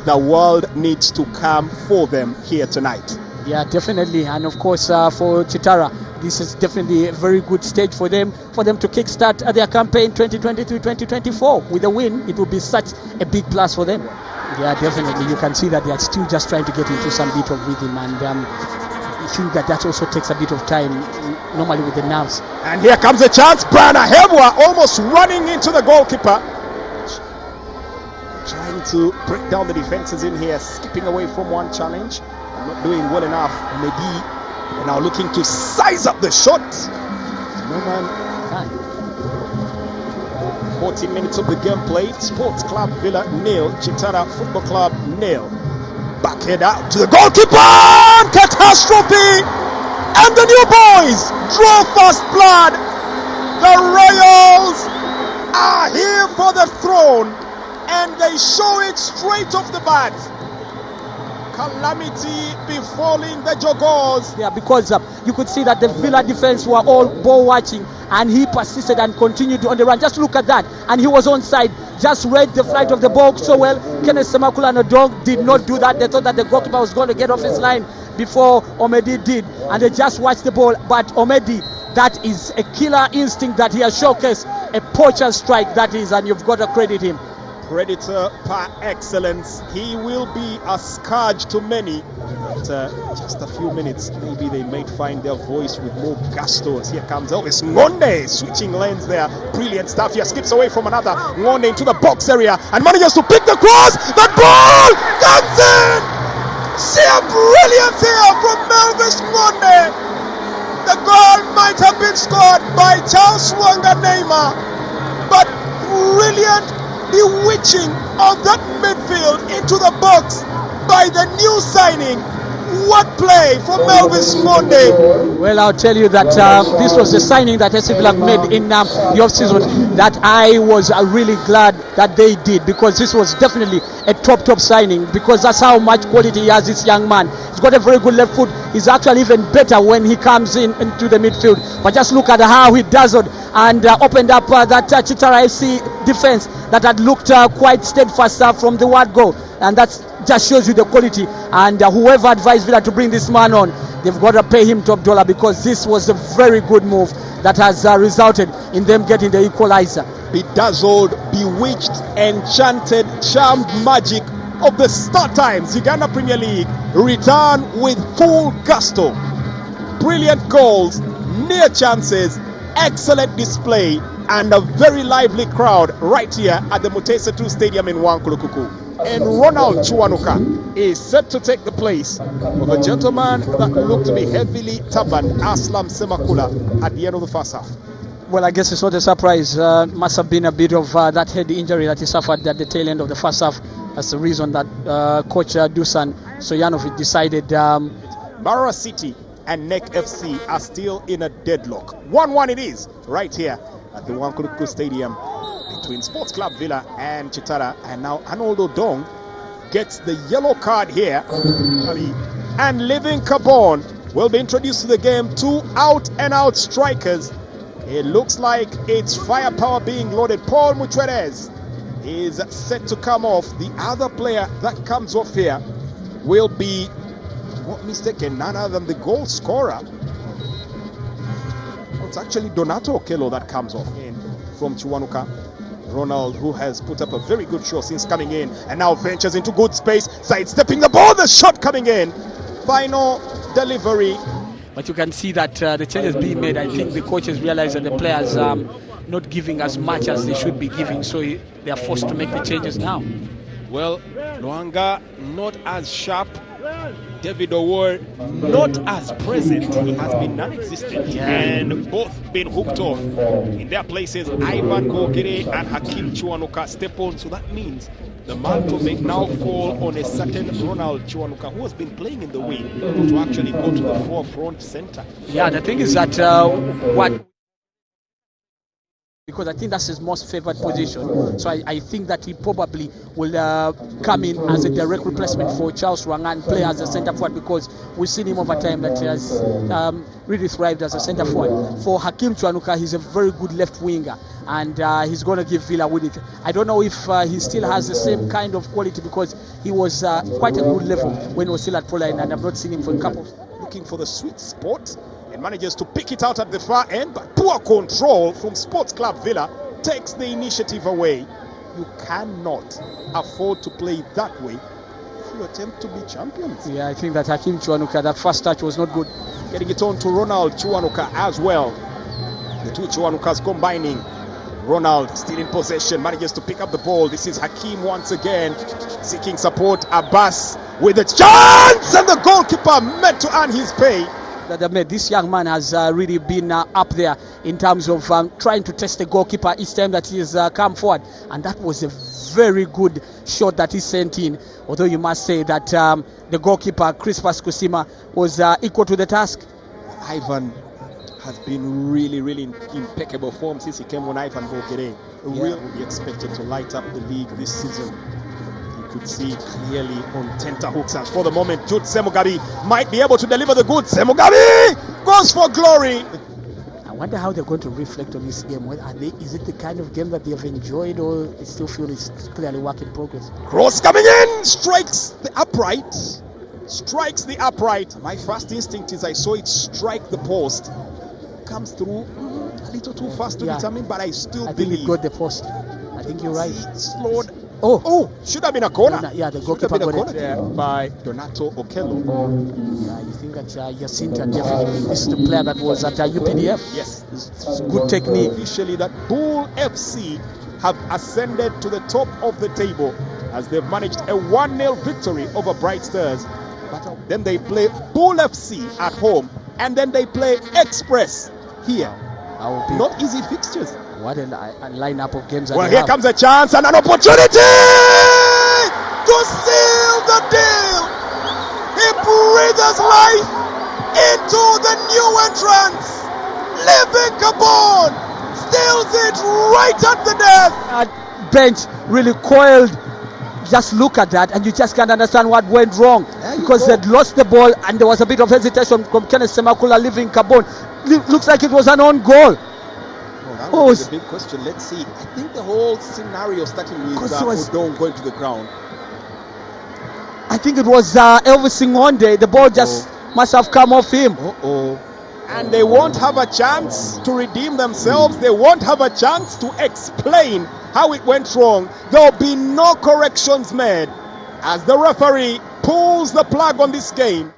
the world needs to come for them here tonight. Yeah, definitely. And of course, for Kitara, this is definitely a very good stage for them to kickstart their campaign 2023-2024. With a win, it will be such a big plus for them. Yeah, definitely. You can see that they are still just trying to get into some bit of rhythm, and I think that also takes a bit of time, normally with the nerves. And here comes a chance. Brian Ahebwa almost running into the goalkeeper. Trying to break down the defenses in here, skipping away from one challenge. Not doing well enough. Medi now looking to size up the shot. No man. 14 minutes of the game played. Sports Club Villa 0, Kitara Football Club 0. Backhead out to the goalkeeper. Catastrophe! And the new boys draw first blood. The Royals are here for the throne, and they show it straight off the bat. Calamity befalling the Jogoos. Yeah, because you could see that the Villa defense were all ball watching, and he persisted and continued on the run. Just look at that, and he was onside. Just read the flight of the ball so well. Kenneth Semakula and Odong did not do that. They thought that the goalkeeper was going to get off his line before Omedi did, and they just watched the ball. But Omedi, that is a killer instinct that he has showcased, a poacher's strike that is, and you've got to credit him. Predator par excellence. He will be a scourge to many. But just a few minutes, maybe they might find their voice with more gusto. Here comes Elvis Ngonde, switching lanes there. Brilliant stuff here. Skips away from another. Ngonde into the box area and manages to pick the cross. The ball comes in. Sheer brilliance here from Elvis Ngonde. The goal might have been scored by Charles Wanga Neymar, but brilliant bewitching of that midfield into the box by the new signing. What play from Elvis Monde. Well, I'll tell you that this was a signing that SC Villa made in the off-season that I was really glad that they did, because this was definitely a top signing, because that's how much quality he has, this young man. He's got a very good left foot. He's actually even better when he comes into the midfield. But just look at how he dazzled and opened up that Kitara FC defense that had looked quite steadfast from the word go. And that just shows you the quality. And whoever advised Villa to bring this man on, they've got to pay him top dollar, because this was a very good move that has resulted in them getting the equalizer. Bedazzled, bewitched, enchanted, charmed magic of the StarTimes Uganda Premier League return with full gusto. Brilliant goals, near chances, excellent display, and a very lively crowd right here at the Mutesa 2 Stadium in Wankulukuku. And Ronald Chuanuka is set to take the place of a gentleman that looked to be heavily turbaned, Aslam Semakula, at the end of the first half. Well, I guess it's not a surprise. Must have been a bit of that head injury that he suffered at the tail end of the first half. That's the reason that coach Dusan Sojanovic decided. Mara City and NEC FC are still in a deadlock. 1-1 it is right here at the Wankulukuku Stadium between Sports Club Villa and Kitara. And now Arnold Odong gets the yellow card here. And Living Carbon will be introduced to the game. Two out-and-out strikers. It looks like it's firepower being loaded. Paul Mutuerez is set to come off. The other player that comes off here will be, not mistaken, none other than the goal scorer. It's actually Donato Okello that comes off in from Chuanuka. Ronald, who has put up a very good show since coming in, and now ventures into good space, sidestepping the ball, the shot coming in. Final delivery. But you can see that the changes being made. I think the coaches realize that the players not giving as much as they should be giving, so they are forced to make the changes now. Well, Luanga not as sharp. David Owor not as present. He has been non-existent, and both been hooked off. In their places, Ivan Gogere and Hakim Chuanuka step on. So that means the mantle may now fall on a certain Ronald Chuanuka, who has been playing in the wing, to actually go to the forefront center. Yeah, the thing is that what because I think that's his most favored position. So I think that he probably will come in as a direct replacement for Charles Rwanga and play as a centre forward, because we've seen him over time that he has really thrived as a centre forward. For Hakim Chwanuka, he's a very good left winger, and he's going to give Villa with it. I don't know if he still has the same kind of quality, because he was quite a good level when he was still at Poland, and I've not seen him for a couple. Looking for the sweet spot and manages to pick it out at the far end, but poor control from Sports Club Villa takes the initiative away. You cannot afford to play that way if you attempt to be champions. Yeah, I think that Hakim Chwanuka, that first touch was not good. Getting it on to Ronald Chwanuka as well. The two Chwanukas combining. Ronald still in possession, manages to pick up the ball. This is Hakim once again, seeking support. Abbas with a chance, and the goalkeeper meant to earn his pay. This young man has really been up there in terms of trying to test the goalkeeper each time that he's come forward, and that was a very good shot that he sent in, although you must say that the goalkeeper Crispas Kusima was equal to the task. Ivan has been really impeccable form since he came on. Ivan Bokere really expected to light up the league this season. You could see clearly on tenterhooks, and for the moment Jude Semugabi might be able to deliver the goods. Semugabi goes for glory. I wonder how they're going to reflect on this game. Is it the kind of game that they have enjoyed, or they still feel it's clearly work in progress? Cross coming in, strikes the upright. My first instinct is I saw it strike the post. Comes through a little too fast to determine, but I think believe it got the post. I think you're right. Slowed. Oh, should have been a corner. The goalkeeper got it by Donato Okello. You think that Jacinta definitely, this is the player that was at UPDF. Yes, it's good technique. Officially, that Bull FC have ascended to the top of the table as they've managed a 1-0 victory over Bright Stars. But then they play Bull FC at home, and then they play Express here. Not easy fixtures. What a lineup of games. Well, here comes a chance and an opportunity to seal the deal. He breathes life into the new entrance. Living Gabon steals it right at the death. Bench really coiled. Just look at that, and you just can't understand what went wrong, because they'd lost the ball, and there was a bit of hesitation from Kenneth Semakula leaving Gabon. Looks like it was an own goal. That was a big question. Let's see. I think the whole scenario started with Odong going to the ground. I think it was Elvis Singonde. The ball just must have come off him. And they won't have a chance to redeem themselves. They won't have a chance to explain how it went wrong. There'll be no corrections made as the referee pulls the plug on this game.